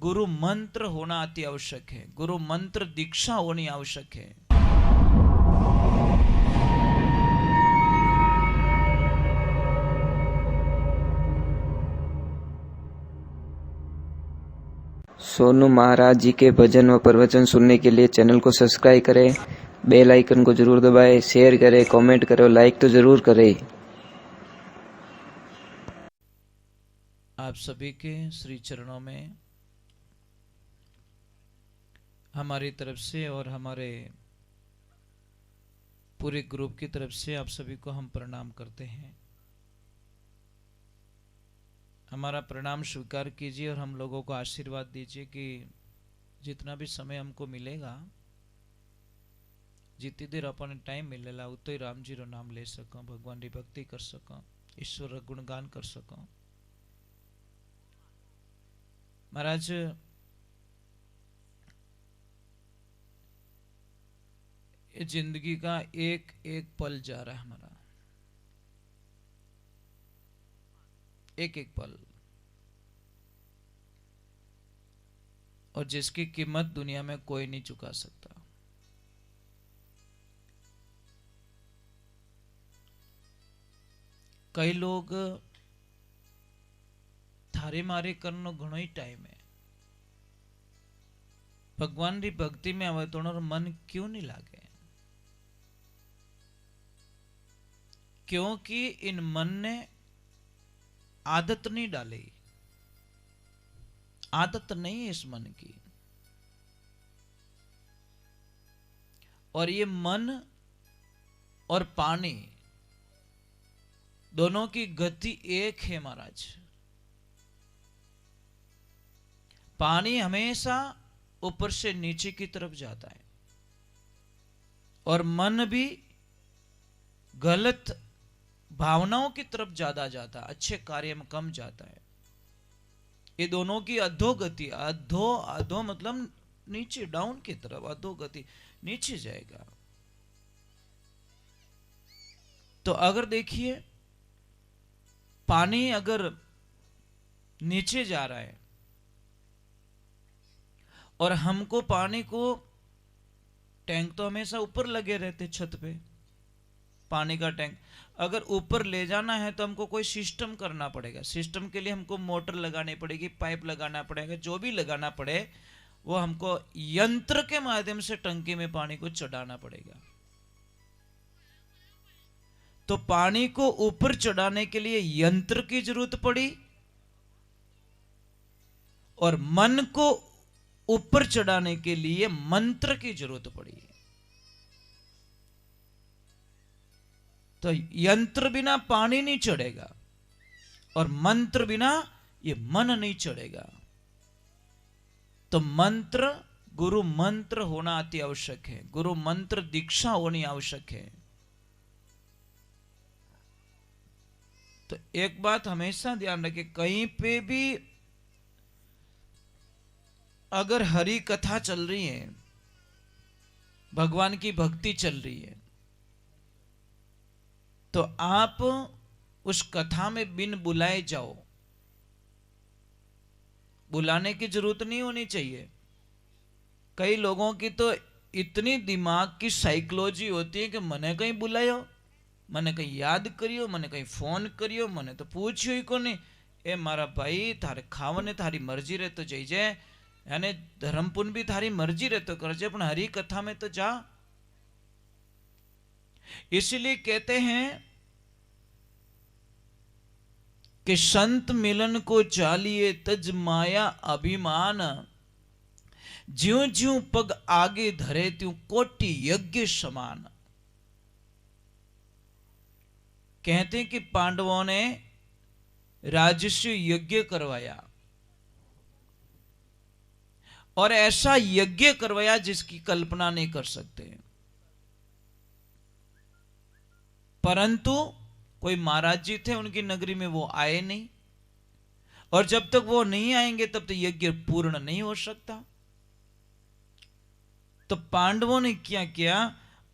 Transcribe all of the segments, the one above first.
गुरु मंत्र होना अति आवश्यक है, गुरु मंत्र दीक्षा होनी आवश्यक है। सोनू महाराज जी के भजन व प्रवचन सुनने के लिए चैनल को सब्सक्राइब करें, बेल आइकन को जरूर दबाएं, शेयर करें, कमेंट करें, लाइक तो जरूर करें। आप सभी के श्री चरणों में हमारी तरफ से और हमारे पूरे ग्रुप की तरफ से आप सभी को हम प्रणाम करते हैं। हमारा प्रणाम स्वीकार कीजिए और हम लोगों को आशीर्वाद दीजिए कि जितना भी समय हमको मिलेगा, जितनी देर अपन टाइम मिलेगा उतो ही राम जी रो नाम ले सको, भगवान की भक्ति कर सको, ईश्वर रो गुणगान कर सको। महाराज ये जिंदगी का एक एक पल जा रहा है हमारा, एक एक पल, और जिसकी कीमत दुनिया में कोई नहीं चुका सकता। कई लोग थारे मारे करनो घणो ही टाइम है, भगवान की भक्ति में आवे तो मन क्यों नहीं लागे? क्योंकि इन मन ने आदत नहीं डाली, आदत नहीं है इस मन की। और ये मन और पानी दोनों की गति एक है महाराज। पानी हमेशा ऊपर से नीचे की तरफ जाता है और मन भी गलत भावनाओं की तरफ ज्यादा जाता है, अच्छे कार्य में कम जाता है। ये दोनों की अधोगति, अधो मतलब नीचे, डाउन की तरफ, अधोगति नीचे जाएगा। तो अगर देखिए पानी अगर नीचे जा रहा है और हमको पानी को, टैंक तो हमेशा ऊपर लगे रहते छत पे, पानी का टैंक अगर ऊपर ले जाना है तो हमको कोई सिस्टम करना पड़ेगा। सिस्टम के लिए हमको मोटर लगानी पड़ेगी, पाइप लगाना पड़ेगा, जो भी लगाना पड़े वो हमको यंत्र के माध्यम से टंकी में पानी को चढ़ाना पड़ेगा। तो पानी को ऊपर चढ़ाने के लिए यंत्र की जरूरत पड़ी और मन को ऊपर चढ़ाने के लिए मंत्र की जरूरत पड़ी। तो यंत्र बिना पानी नहीं चढ़ेगा और मंत्र बिना ये मन नहीं चढ़ेगा। तो मंत्र, गुरु मंत्र होना अति आवश्यक है, गुरु मंत्र दीक्षा होनी आवश्यक है। तो एक बात हमेशा ध्यान रखें, कहीं पे भी अगर हरि कथा चल रही है, भगवान की भक्ति चल रही है, तो आप उस कथा में बिन बुलाए जाओ। बुलाने की जरूरत नहीं होनी चाहिए। कई लोगों की तो इतनी दिमाग की साइकोलॉजी होती है कि मने कहीं बुलायो, मने कहीं याद करियो, मने कहीं फोन करियो, मने तो पूछियो ही को नहीं। ए मारा भाई, थारे खावने थारी मर्जी रहे तो जाइजे, यानी धर्म पुण्य भी थारी मर्जी रहे तो करजे, पण हरी कथा में तो जा। इसलिए कहते हैं कि संत मिलन को चालिए तज माया अभिमान, ज्यों ज्यों पग आगे धरे त्यों कोटि यज्ञ समान। कहते हैं कि पांडवों ने राजस्व यज्ञ करवाया और ऐसा यज्ञ करवाया जिसकी कल्पना नहीं कर सकते, परंतु कोई महाराज जी थे उनकी नगरी में, वो आए नहीं, और जब तक वो नहीं आएंगे तब तक यज्ञ पूर्ण नहीं हो सकता। तो पांडवों ने क्या किया,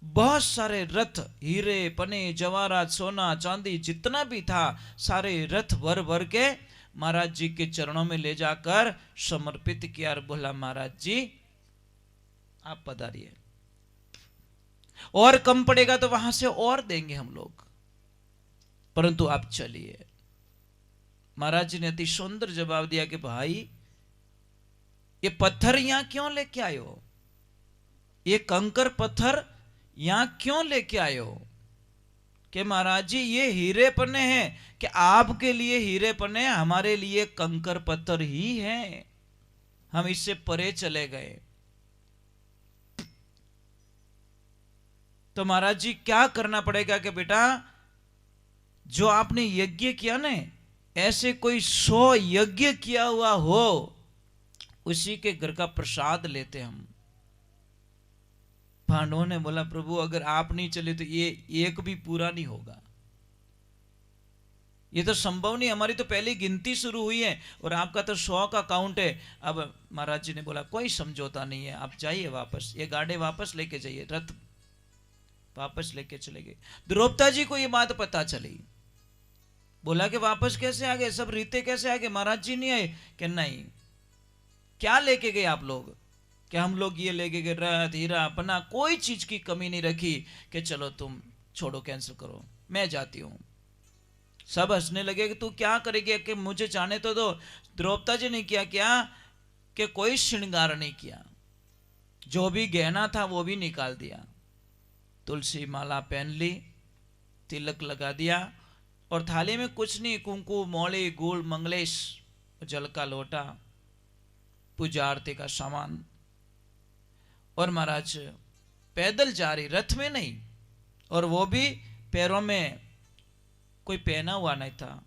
बहुत सारे रथ, हीरे पने जवाहरात सोना चांदी जितना भी था, सारे रथ भर भर के महाराज जी के चरणों में ले जाकर समर्पित किया और बोला, महाराज जी आप पधारिए, और कम पड़ेगा तो वहां से और देंगे हम लोग, परंतु आप चलिए। महाराज जी ने अति सुंदर जवाब दिया कि भाई ये पत्थर यहां क्यों लेके आए हो, ये कंकर पत्थर यहां क्यों लेके आए हो? कि महाराज जी ये हीरे पन्ने हैं, कि आपके लिए हीरे पन्ने, हमारे लिए कंकर पत्थर ही हैं, हम इससे परे चले गए। तो महाराज जी क्या करना पड़ेगा कि बेटा जो आपने यज्ञ किया ना, ऐसे कोई 100 यज्ञ किया हुआ हो उसी के घर का प्रसाद लेते हम। पांडवों ने बोला, प्रभु अगर आप नहीं चले तो ये एक भी पूरा नहीं होगा, ये तो संभव नहीं, हमारी तो पहली गिनती शुरू हुई है और आपका तो 100 का काउंट है। अब महाराज जी ने बोला कोई समझौता नहीं है, आप जाइए वापस, ये गाड़े वापस लेके जाइए, रथ वापस लेके चले गए। द्रौपदा जी को ये बात पता चली, बोला कि वापस कैसे आ गए, सब रीते कैसे आ गए, महाराज जी नहीं आए? कि नहीं, क्या लेके गए आप लोग? कि हम लोग ये लेके गए रथ हीरा अपना, कोई चीज की कमी नहीं रखी कि चलो तुम छोड़ो, कैंसिल करो, मैं जाती हूं। सब हंसने लगे कि तू क्या करेगी, कि मुझे जाने तो दो। द्रौपदा जी ने किया क्या कि कोई श्रृंगार नहीं किया, जो भी गहना था वो भी निकाल दिया, तुलसी माला पहन ली, तिलक लगा दिया, और थाली में कुछ नहीं, कुंकु मौली गुड़ मंगलेश, जल का लोटा, पूजा आरती का सामान, और महाराज पैदल जा रही, रथ में नहीं, और वो भी पैरों में कोई पहना हुआ नहीं था।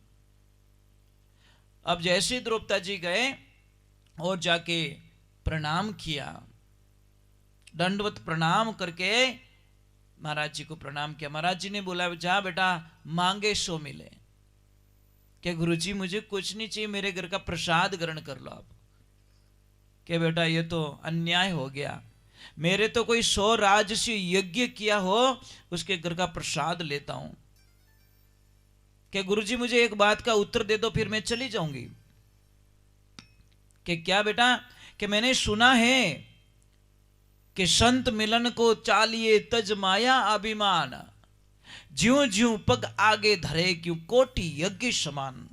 अब जैसे द्रौपदा जी गए और जाके प्रणाम किया, दंडवत प्रणाम करके महाराज जी को प्रणाम किया। महाराज जी ने बोला, जा बेटा मांगे सो मिले, कि गुरुजी मुझे कुछ नहीं चाहिए, मेरे घर का प्रसाद ग्रहण कर लो आप। कि बेटा ये तो अन्याय हो गया, मेरे तो कोई 100 राजसी यज्ञ किया हो उसके घर का प्रसाद लेता हूं, कि गुरुजी मुझे एक बात का उत्तर दे दो फिर मैं चली जाऊंगी। कि क्या बेटा? कि मैंने सुना है कि संत मिलन को चालिए तज माया अभिमान, ज्यों ज्यों पग आगे धरे क्यों कोटि यज्ञ समान।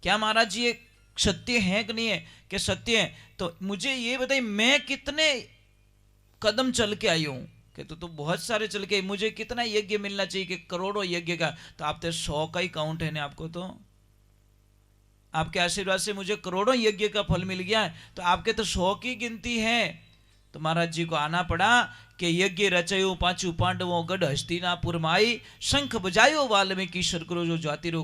क्या महाराज जी ये सत्य है कि नहीं है? कि सत्य है। तो मुझे ये बताइए मैं कितने कदम चल के आई हूं? कि तो बहुत सारे चल के, मुझे कितना यज्ञ मिलना चाहिए? कि करोड़ों यज्ञ का। तो आप तो 100 का ही काउंट है ना, आपको तो आपके आशीर्वाद से मुझे करोड़ों यज्ञ का फल मिल गया है, तो आपके तो 100 की गिनती है। तो महाराज जी को आना पड़ा कि यज्ञ रचयो पांचू पांडवों गढ़ हस्तिनापुर माई, शंख बजायो वाल्मीकि सदगुरु जो जाति रो